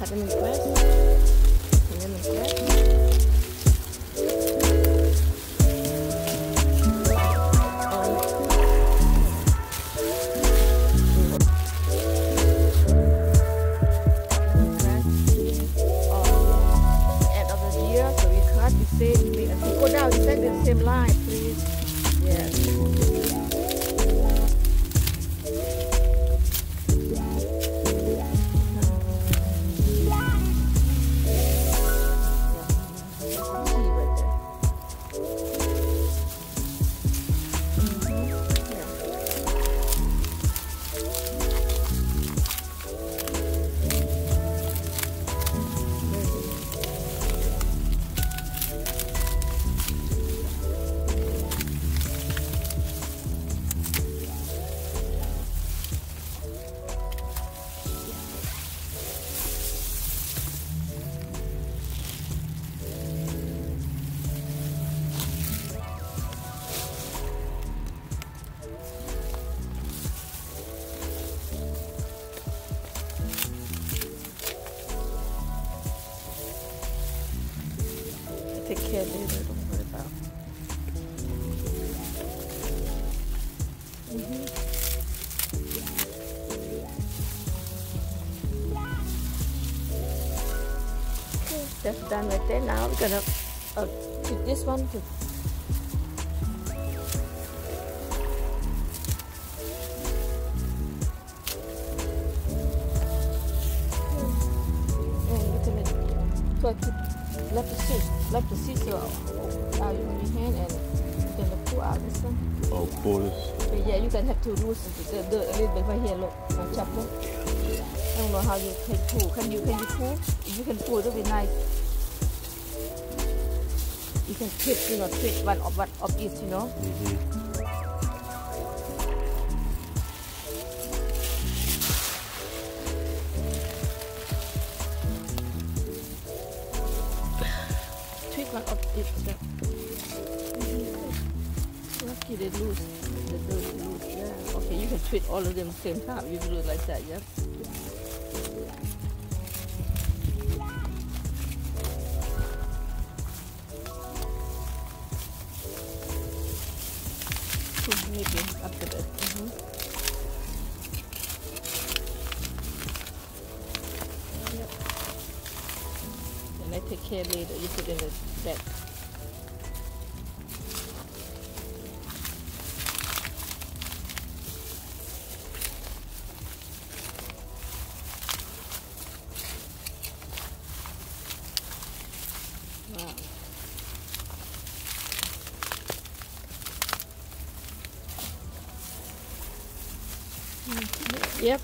cut lemongrass. Go down, you send the same line, please. Yes. Take care later, don't worry about. Okay, that's done right there. Now we're gonna put this one to. Let the scissor out in your hand and you can pull out this one. Oh, pull this. Okay, yeah, you can have to loosen the dirt a little bit right here. Look, chop look. I don't know how you can pull. Can you pull? If you can pull, it'll be nice. You can twist, twist one of each, One of it. Lucky they loose. The dirt loose. Yeah. Okay, you can twist all of them at the same time. You do it like that, yeah. Maybe after that. Yep. And I take care later. You put in the bag. Wow. Yep.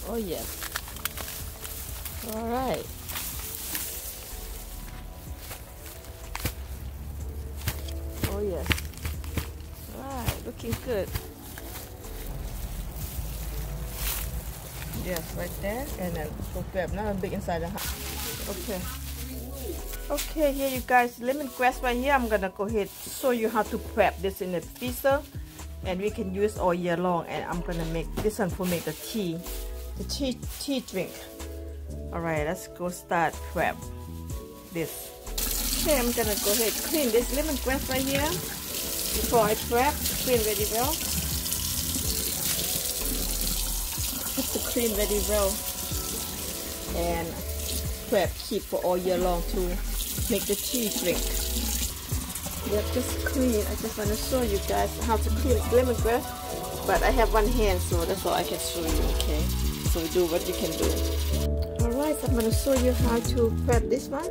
Oh yes. All right. Oh yes. Alright, looking good. Yes, right there, and then go grab another big inside the house. Okay. Okay, here you guys, lemongrass right here. I'm gonna go ahead and show you how to prep this in the freezer, and we can use all year long. And I'm gonna make this one for make the tea drink. All right, let's go start prep this. Okay, I'm gonna go ahead and clean this lemongrass right here before I prep. Clean very well. Have to clean very well and prep, keep for all year long to make the tea drink. Yep, just clean. I just want to show you guys how to clean lemongrass, but I have one hand, so that's all I can show you. Okay, so do what you can do. All right, so I'm going to show you how to prep this one.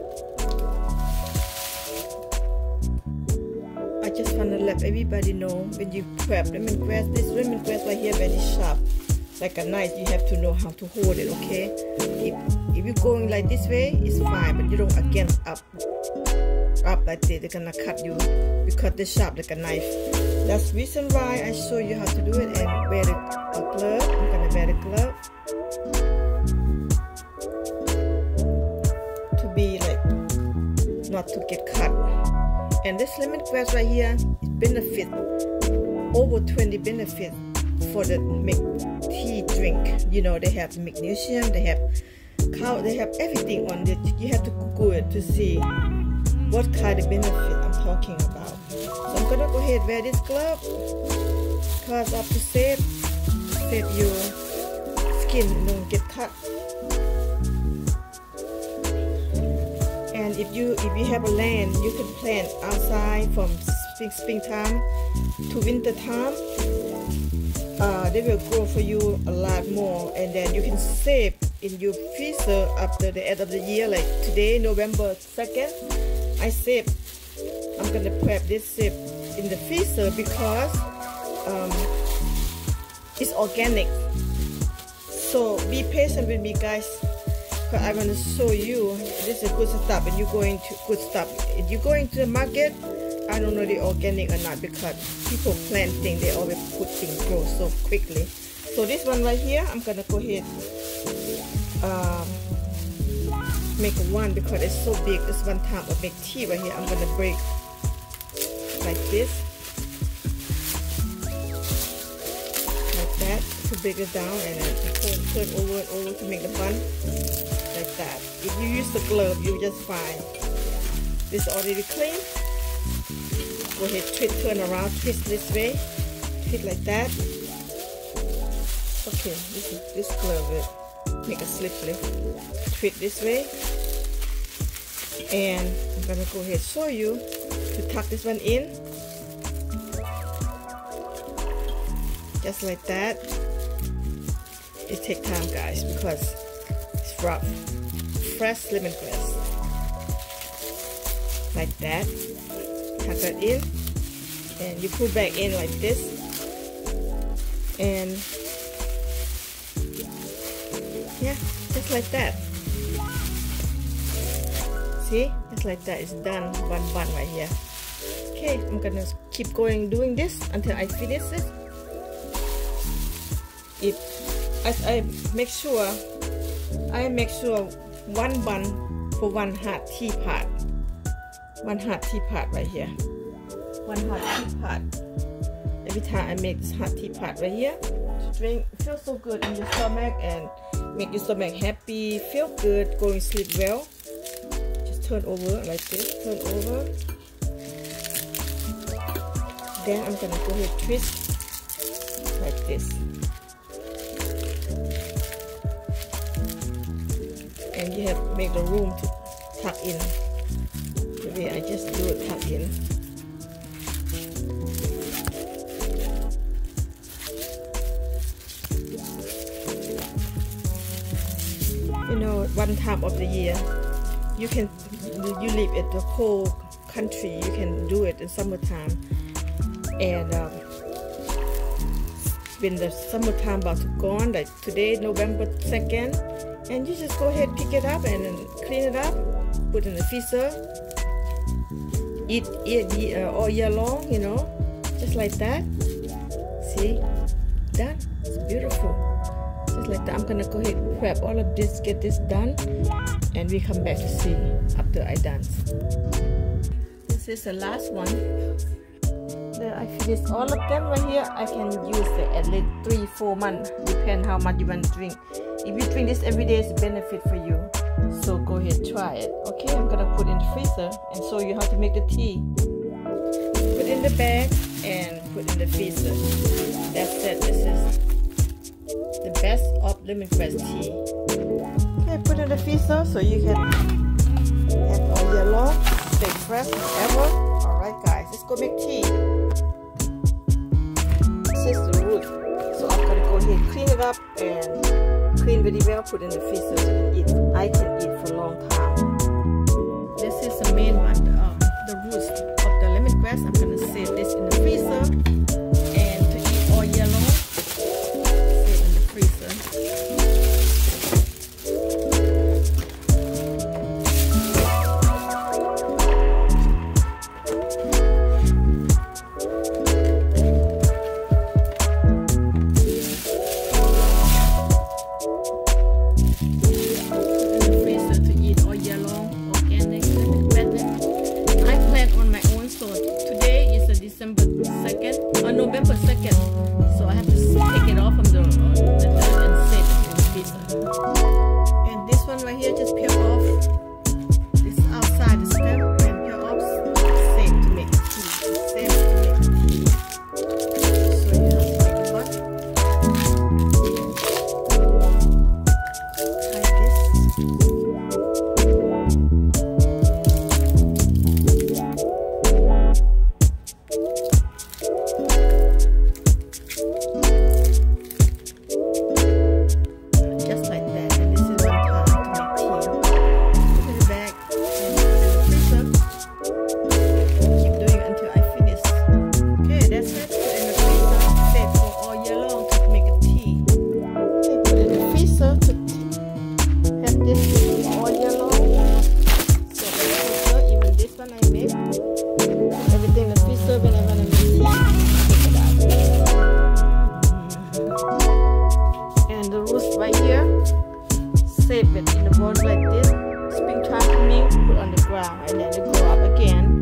I just want to let everybody know when you prep lemongrass, this lemongrass right here very sharp, like a knife. You have to know how to hold it. Okay, if you're going like this way, it's fine, but you don't again up like this. They're gonna cut you. You cut the sharp like a knife. That's the reason why I show you how to do it. And wear a glove. I'm gonna wear the glove to be like not to get cut. And this lemongrass right here is benefit, over 20 benefits for the make tea drink. You know, they have magnesium, they have They have everything on it. You have to Google it to see what kind of benefit I'm talking about. So I'm gonna go ahead and wear this glove because I have to save your skin don't get cut. And if you have a land, you can plant outside from springtime to winter time. They will grow for you a lot more, and then you can save in your freezer after the end of the year. Like today, November 2nd, I'm gonna prep this sip in the freezer because it's organic. So be patient with me, guys, because I'm gonna show you this is good stuff. And you're going to good stuff. If you go into the market, I don't know the organic or not, because people plant things, they always put things grow so quickly. So this one right here, I'm gonna go ahead make one because it's so big. This one time of make tea right here, I'm gonna break like this, like that, to break it down, and then turn over and over to make the bun like that. If you use the glove, you just fine. This is already clean. Go ahead, turn around, twist this way, twist like that. Okay, this glove will make a slippery. Twist this way, and I'm gonna go ahead and show you to tuck this one in, just like that. It takes time, guys, because it's rough. Fresh lemongrass, like that. Tuck it in, and you pull back in like this, and yeah, just like that. See, just like that. It's done. One bun right here. Okay, I'm gonna keep going doing this until I finish it. I make sure one bun for one hot teapot. One hot teapot right here. One hot teapot. Every time I make this hot teapot right here, drink, feel so good in your stomach and make your stomach happy, feel good, going to sleep well. Just turn over like this, turn over. Then I'm gonna go ahead and twist like this. And you have to make the room to tuck in. I just do it tuck in. You know, one time of the year, you live at the cold country, you can do it in summertime. And when the summertime about to go on, like today, November 2nd, and you just go ahead, pick it up and then clean it up, put it in the freezer. Eat all year long, you know, just like that. See, done. It's beautiful, just like that. I'm gonna go ahead and prep all of this, get this done, and we come back to see after I dance. This is the last one. I finished all of them right here. I can use it at least 3-4 months, depend how much you want to drink. If you drink this every day, it's a benefit for you. So go ahead, try it. Okay, I'm gonna put in the freezer and show you how to make the tea. Put in the bag and put in the freezer. That's it. This is the best of lemongrass tea. Okay, put in the freezer so you can have all year long, stay fresh forever. Alright guys, let's go make tea. This is the root. So I'm gonna go ahead and clean it up and clean very well, put in the freezer so I can eat for a long time. This is the main one, the roots of the lemongrass. I'm going to save this in the freezer, and to eat all year long, save in the freezer. November 2nd, so I have to take it off from the dirt and save it in the freezer. And this one here, just peel off this outside the stem and peel off. Same to make tea. Same to make tea. So you have to make one. Like this. Just like that. And this is one time to make tea. Put it back and put it in the freezer. Keep doing it until I finish. Okay, that's it. Put it in the freezer. Save for all year long to make a tea. Okay, put it in the freezer to have this all year long. So the freezer, even this one I make. Everything in the freezer when I want to make tea. Take it out. And the roots right here, save it in the bowl like this. Springtime coming, put on the ground, and then they grow up again.